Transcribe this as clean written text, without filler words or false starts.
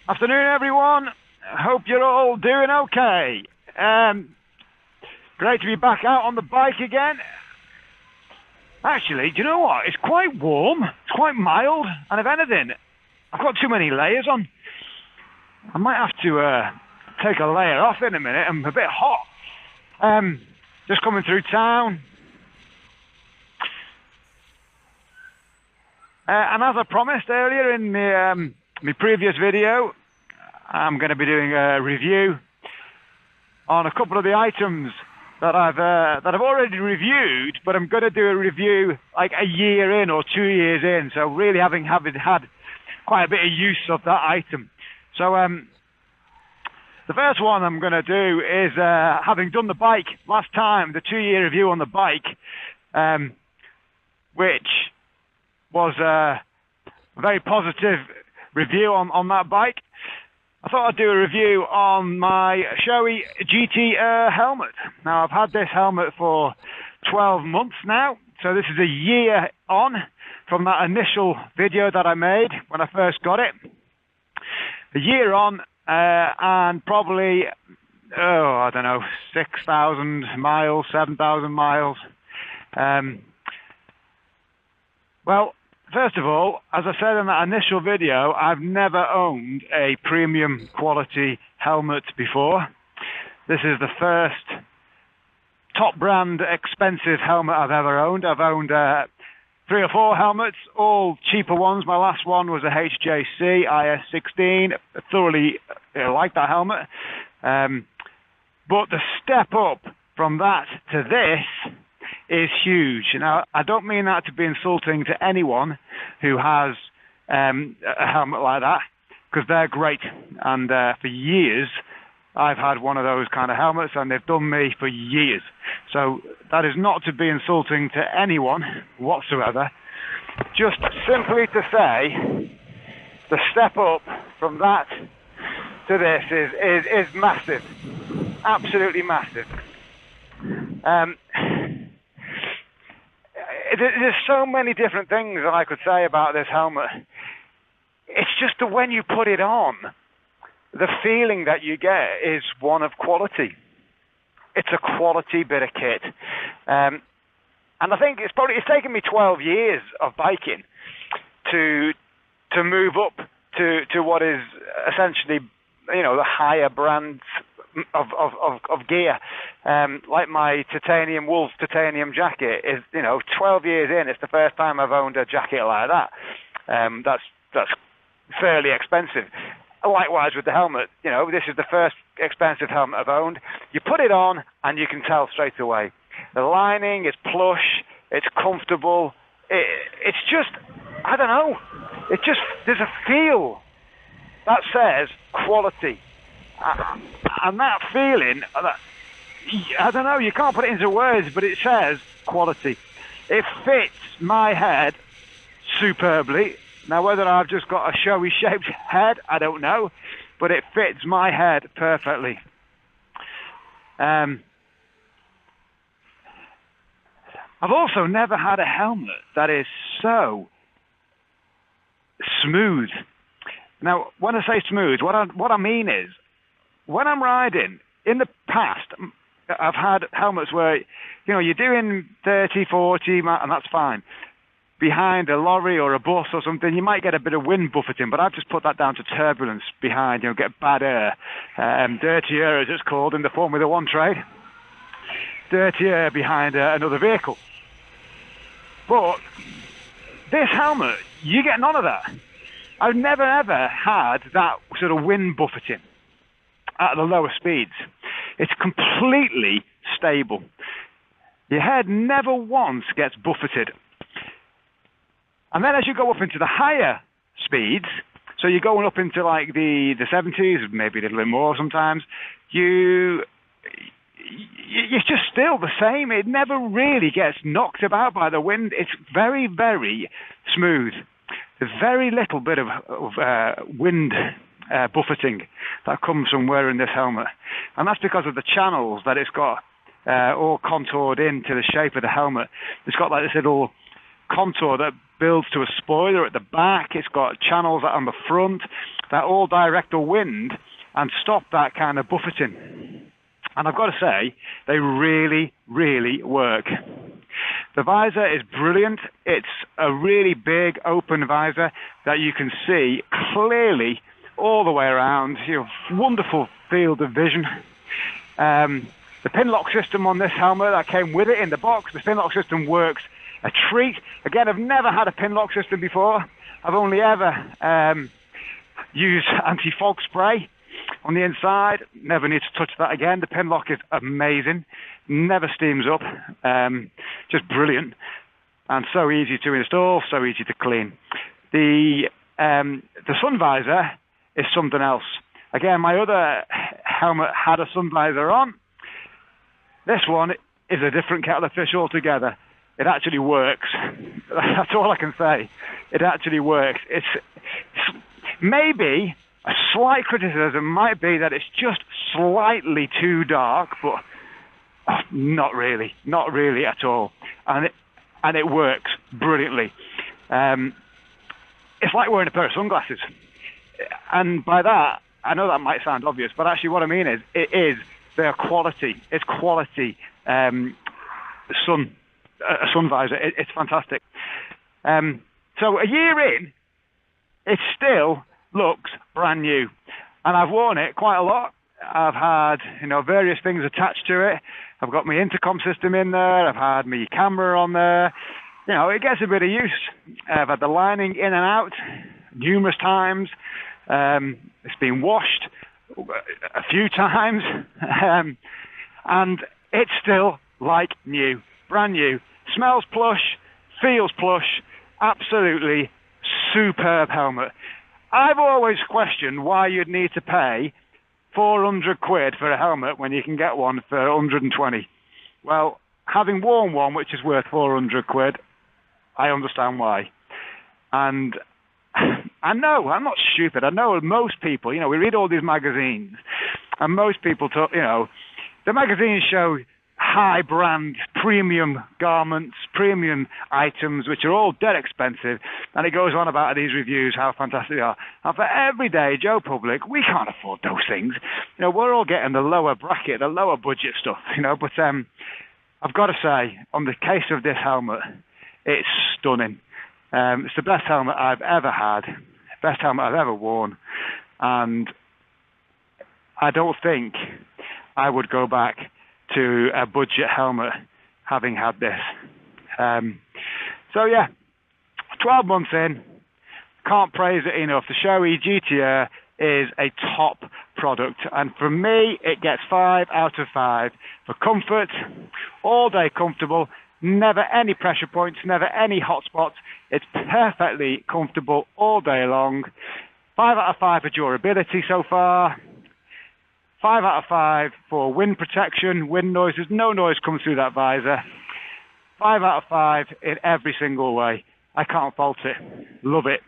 Afternoon, everyone. Hope you're all doing okay. Great to be back out on the bike again. Actually, do you know what? It's quite warm. It's quite mild. And if anything, I've got too many layers on. I might have to take a layer off in a minute. I'm a bit hot. Just coming through town. And as I promised earlier in my previous video, I'm going to be doing a review on a couple of the items that I've already reviewed, but I'm going to do a review like a year in or 2 years in, so really having had quite a bit of use of that item. So the first one I'm going to do is having done the bike last time, the 2-year review on the bike, which was a very positive review on that bike. I thought I'd do a review on my Shoei GT helmet. Now, I've had this helmet for 12 months now, so this is a year on from that initial video that I made when I first got it. A year on, and probably, I don't know, 6,000 miles, 7,000 miles. Well, first of all, as I said in that initial video, I've never owned a premium quality helmet before. This is the first top brand expensive helmet I've ever owned. I've owned 3 or 4 helmets, all cheaper ones. My last one was a HJC IS16. I thoroughly like that helmet. But the step up from that to this is huge. Now, I don't mean that to be insulting to anyone who has a helmet like that, because they're great. And for years, I've had one of those kind of helmets, and they've done me for years. So that is not to be insulting to anyone whatsoever. Just simply to say, the step up from that to this is massive. Absolutely massive. There's so many different things that I could say about this helmet. It's just that when you put it on, the feeling that you get is one of quality. It's a quality bit of kit. And I think it's taken me 12 years of biking to move up to what is essentially, the higher brands of gear. Like my Wolf titanium jacket is, 12 years in, it's the first time I've owned a jacket like that. That's fairly expensive. Likewise with the helmet, this is the first expensive helmet I've owned. You put it on and you can tell straight away. The lining is plush, it's comfortable, it's just, I don't know, there's a feel that says quality. And that feeling, I don't know, you can't put it into words, but it says quality. It fits my head superbly. Now, whether I've just got a showy shaped head, I don't know, but it fits my head perfectly. I've also never had a helmet that is so smooth. Now, when I say smooth, what I mean is, when I'm riding, in the past, I've had helmets where, you're doing 30, 40, and that's fine. Behind a lorry or a bus or something, you might get a bit of wind buffeting, but I've just put that down to turbulence behind, get bad air. Dirty air, as it's called in the Formula One trade. Dirty air behind another vehicle. But this helmet, you get none of that. I've never ever had that sort of wind buffeting at the lower speeds. It's completely stable. Your head never once gets buffeted. And then as you go up into the higher speeds, so you're going up into like the 70s, maybe a little bit more sometimes, you're just still the same. It never really gets knocked about by the wind. It's very, very smooth. There's very little bit of wind buffeting that comes from wearing this helmet. And that's because of the channels that it's got all contoured into the shape of the helmet. It's got like this little contour that builds to a spoiler at the back. It's got channels on the front. that all directional wind and stop that kind of buffeting. And I've got to say, they really, really work. The visor is brilliant. It's a really big open visor that you can see clearly all the way around. You have wonderful field of vision. The pin lock system on this helmet that came with it in the box, the pin lock system works a treat. Again, I've never had a pin lock system before. I've only ever used anti-fog spray on the inside. Never need to touch that again. The pin lock is amazing. Never steams up. Just brilliant. And so easy to install, so easy to clean. The sun visor is something else. Again, my other helmet had a sun visor on. This one is a different kettle of fish altogether. It actually works. That's all I can say. It actually works. It's maybe a slight criticism might be that it's just slightly too dark, but not really at all. And it works brilliantly. It's like wearing a pair of sunglasses. And by that, I know that might sound obvious, but actually what I mean is, they're quality. It's quality sun visor. It's fantastic. So a year in, it still looks brand new, and I've worn it quite a lot. I've had various things attached to it. I've got my intercom system in there. I've had my camera on there. It gets a bit of use. I've had the lining in and out numerous times. It's been washed a few times, and it's still like new, brand new. Smells plush, feels plush, absolutely superb helmet. I've always questioned why you'd need to pay 400 quid for a helmet when you can get one for 120. Well, having worn one which is worth 400 quid, I understand why. And I know, I'm not stupid. I know most people, we read all these magazines, and most people talk, the magazines show high brand, premium garments, premium items, which are all dead expensive, and it goes on about these reviews, how fantastic they are. And for everyday Joe public, we can't afford those things. We're all getting the lower bracket, the lower budget stuff, but I've got to say, on the case of this helmet, it's stunning. It's the best helmet I've ever had, best helmet I've ever worn, and I don't think I would go back to a budget helmet having had this. So yeah, 12 months in, can't praise it enough. The Shoei GT is a top product, and for me it gets 5 out of 5 for comfort, all day comfortable, never any pressure points, never any hot spots. It's perfectly comfortable all day long. 5 out of 5 for durability so far. 5 out of 5 for wind protection, wind noises, no noise comes through that visor. 5 out of 5 in every single way. I can't fault it. Love it.